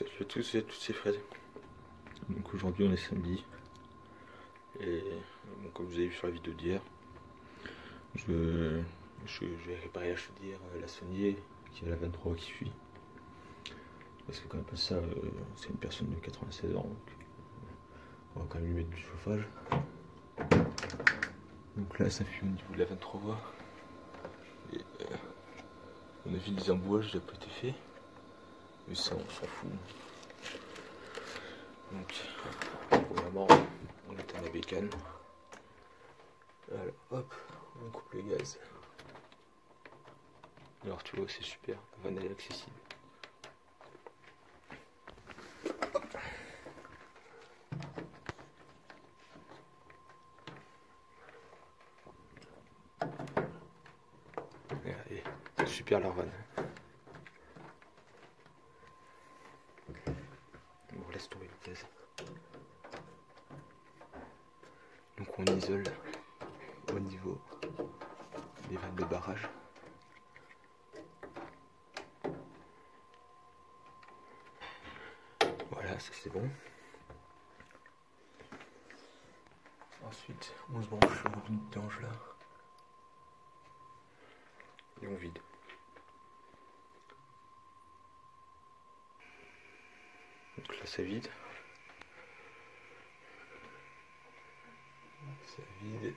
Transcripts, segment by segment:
Salut à tous et à toutes, c'est Fred. Donc aujourd'hui on est samedi. Et bon, comme vous avez vu sur la vidéo d'hier, je vais réparer la chaudière, la Sony qui est la 23 qui suit. Parce que quand même pas ça, c'est une personne de 96 ans. Donc on va quand même lui mettre du chauffage. Donc là ça fume au niveau de la 23 voies. Et on a vu des embouages, ça n'a pas été fait. Mais ça on s'en fout. Donc premièrement on éteint la bécane. Alors hop, on coupe le gaz. Alors tu vois c'est super, la vanne est accessible. Regardez, c'est super la vanne. On laisse tomber le gaz. Donc on isole au niveau des vannes de barrage. Voilà, ça c'est bon. Ensuite, on se branche le robinet d'ange là. Et on vide. Donc là ça vide. Ça vide.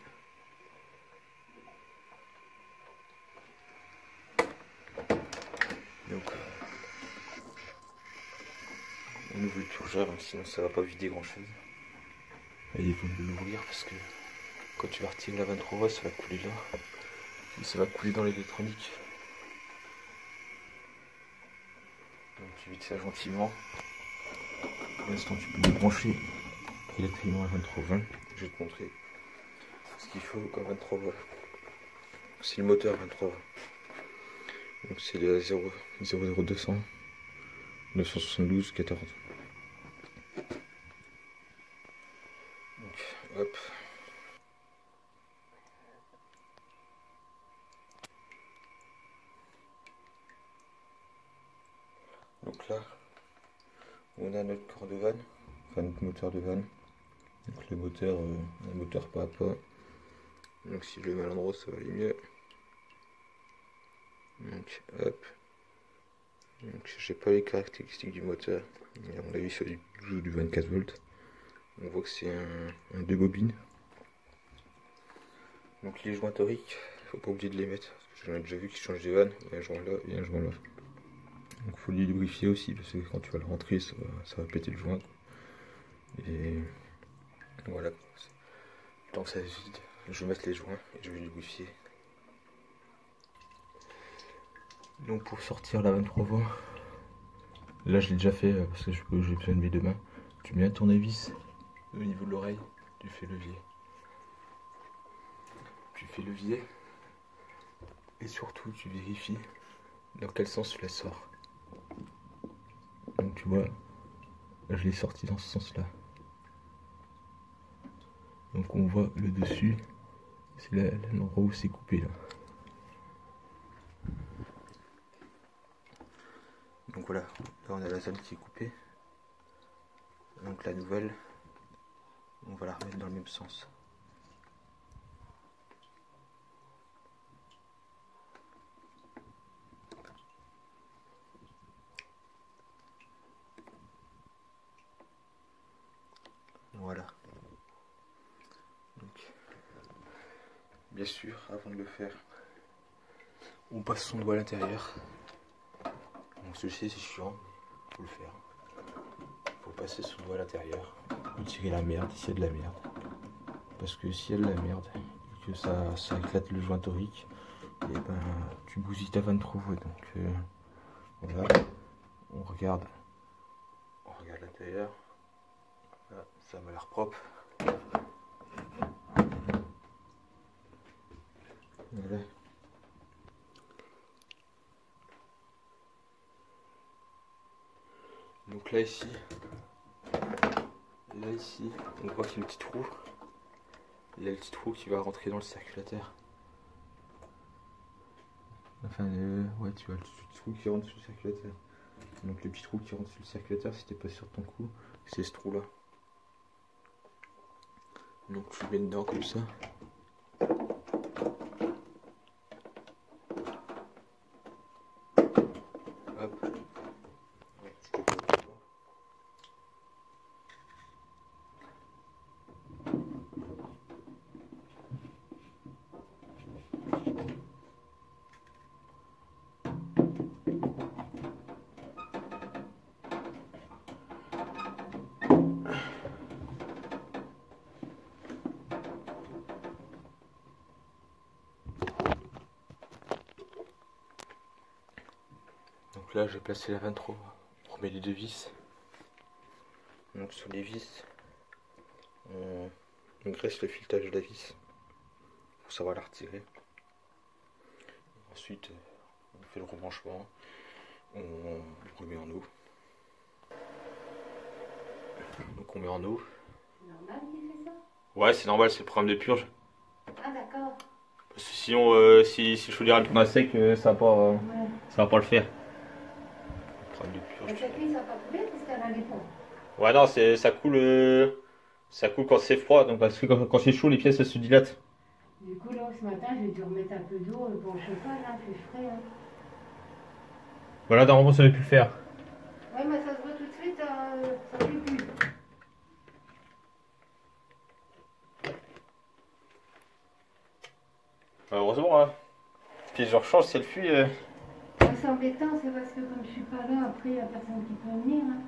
Donc on ouvre le purgeur, sinon ça va pas vider grand chose. Et il faut l'ouvrir parce que quand tu vas retirer la 23 voies, ça va couler là. Et ça va couler dans l'électronique. Donc tu vides ça gentiment. Pour l'instant tu peux le brancher électriquement à 23 voies. Je vais te montrer ce qu'il faut comme 23 voies. C'est le moteur 23 voies. Donc c'est le 00200 972 14. Donc hop. Donc là on a notre corps de vanne, enfin notre moteur de vanne. Donc le moteur, un moteur pas à pas. Donc si je le mets à l'endroit ça va aller mieux. Donc hop. Donc j'ai pas les caractéristiques du moteur. Mais à mon avis c'est du 24 volts. On voit que c'est un 2 bobines. Donc les joints toriques, il faut pas oublier de les mettre. J'en ai déjà vu qui changent des vannes. Il y a un joint là et un joint là. Donc il faut les lubrifier aussi parce que quand tu vas le rentrer ça va péter le joint. Et voilà. Tant que ça vide, je vais mettre les joints et je vais lubrifier. Donc pour sortir la 23 voies, là je l'ai déjà fait parce que j'ai besoin de mes deux mains. Tu mets un tournevis au niveau de l'oreille, tu fais levier. Tu fais levier et surtout tu vérifies dans quel sens tu la sors. Donc tu vois, là je l'ai sorti dans ce sens là. Donc on voit le dessus, c'est l'endroit où c'est coupé là. Donc voilà, là on a la zone qui est coupée. Donc la nouvelle, on va la remettre dans le même sens. Voilà. Donc, bien sûr, avant de le faire, on passe son doigt à l'intérieur. Donc je sais, c'est chiant, mais faut le faire. Faut passer son doigt à l'intérieur, retirer la merde s'il y a de la merde. Parce que s'il y a de la merde et que ça éclate le joint torique, et ben tu bousilles ta 23 voies. Donc voilà, on regarde l'intérieur. Voilà, ça m'a l'air propre. Voilà. Donc là ici, on voit qu'il y a le petit trou. Il y a le petit trou qui va rentrer dans le circulateur. Enfin, ouais, tu vois le petit trou qui rentre sur le circulateur. Donc le petit trou qui rentre sur le circulateur, si t'es pas sûr de ton coup, c'est ce trou là. Donc tu le mets dedans comme ça. Hop. Donc là j'ai placé la 23, on remet les deux vis. Donc sur les vis, on graisse le filetage de la vis pour savoir la retirer. Ensuite on fait le rebranchement, on remet en eau. Donc on met en eau. C'est normal qu'il fait ça? Ouais, c'est normal, c'est le programme de purge. Ah d'accord. Parce que sinon, si le chaudière tourne à sec, ça va pas le faire. Le programme de purge. Et cette nuit ça n'a pas coulé parce qu'elle a les ponts. Ouais, non, ça coule quand c'est froid, donc parce que quand c'est chaud, les pièces elles se dilatent. Du coup là ce matin j'ai dû remettre un peu d'eau pour le chauffage, là, il fait frais. Hein. Voilà, normalement ça aurait pu le faire. Ouais mais ça se voit tout de suite, ça fait plus. Heureusement, hein. Puis je rechange si elle fuit. Ouais, c'est embêtant, c'est parce que comme je suis pas là, après il n'y a personne qui peut venir. Hein.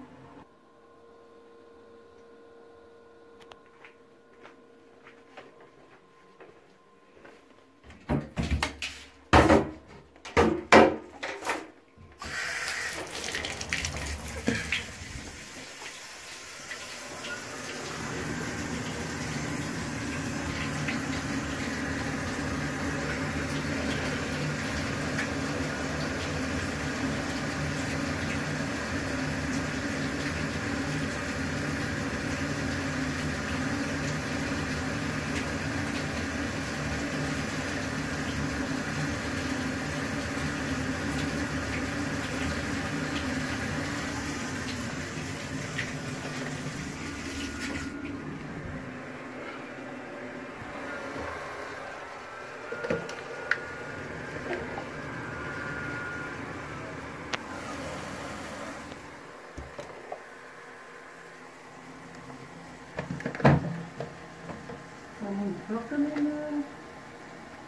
Quand même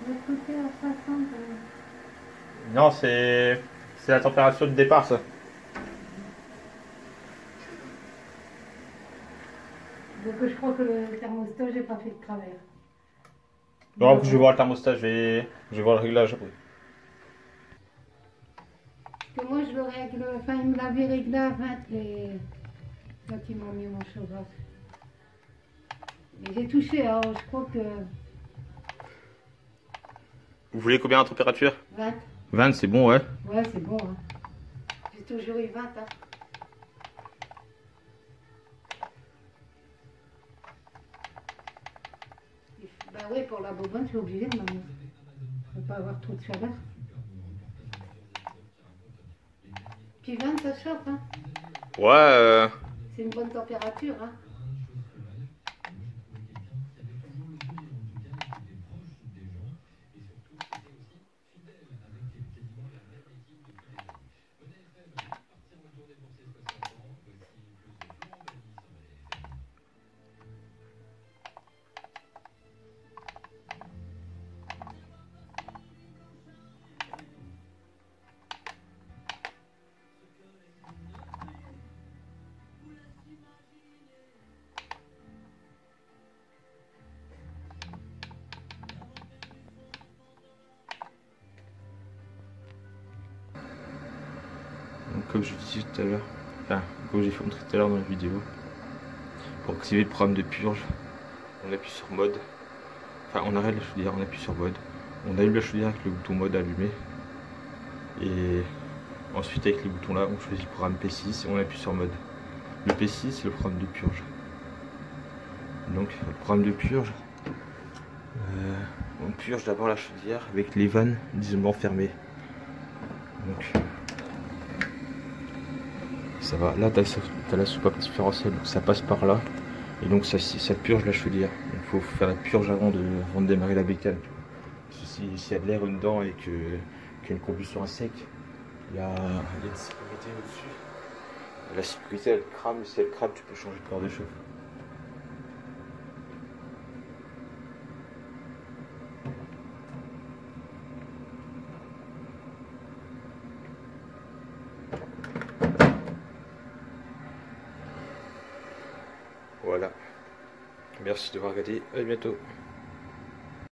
l'autre côté à 60. Non, c'est la température de départ, ça. Donc je crois que le thermostat, j'ai pas fait de travers. Non, je vais voir le thermostat, je vais voir le réglage après. Parce que moi je le règle, enfin il me l'avait réglé à 20 quand ils m'ont mis mon chauffage. Et j'ai touché, alors je crois que... Vous voulez combien en température? 20. 20, c'est bon, ouais. Ouais, c'est bon. Hein. J'ai toujours eu 20. Hein. Bah oui, pour la bobine, je suis obligée de m'amener. Je ne veux pas avoir trop de chaleur. Puis 20, ça chauffe. Hein. Ouais, C'est une bonne température. Hein. Donc, comme je disais tout à l'heure, enfin, comme j'ai fait montrer tout à l'heure dans la vidéo, pour activer le programme de purge, on appuie sur mode. Enfin, on arrête la chaudière, on appuie sur mode. On allume la chaudière avec le bouton mode allumé. Et ensuite, avec les boutons là, on choisit le programme P6 et on appuie sur mode. Le P6, c'est le programme de purge. Donc, le programme de purge, on purge d'abord la chaudière avec les vannes d'isolement fermées. Donc, Ça va. Là, t'as la soupape différentielle, donc ça passe par là. Et donc ça purge la chaudière. Il faut faire la purge avant de démarrer la bécane. S'il y a de l'air dedans et qu'il y a une combustion à sec, il y a une sécurité au-dessus. La sécurité elle crame, si elle crame tu peux changer de corps de chauffe. Voilà. Merci de m'avoir regardé, à bientôt.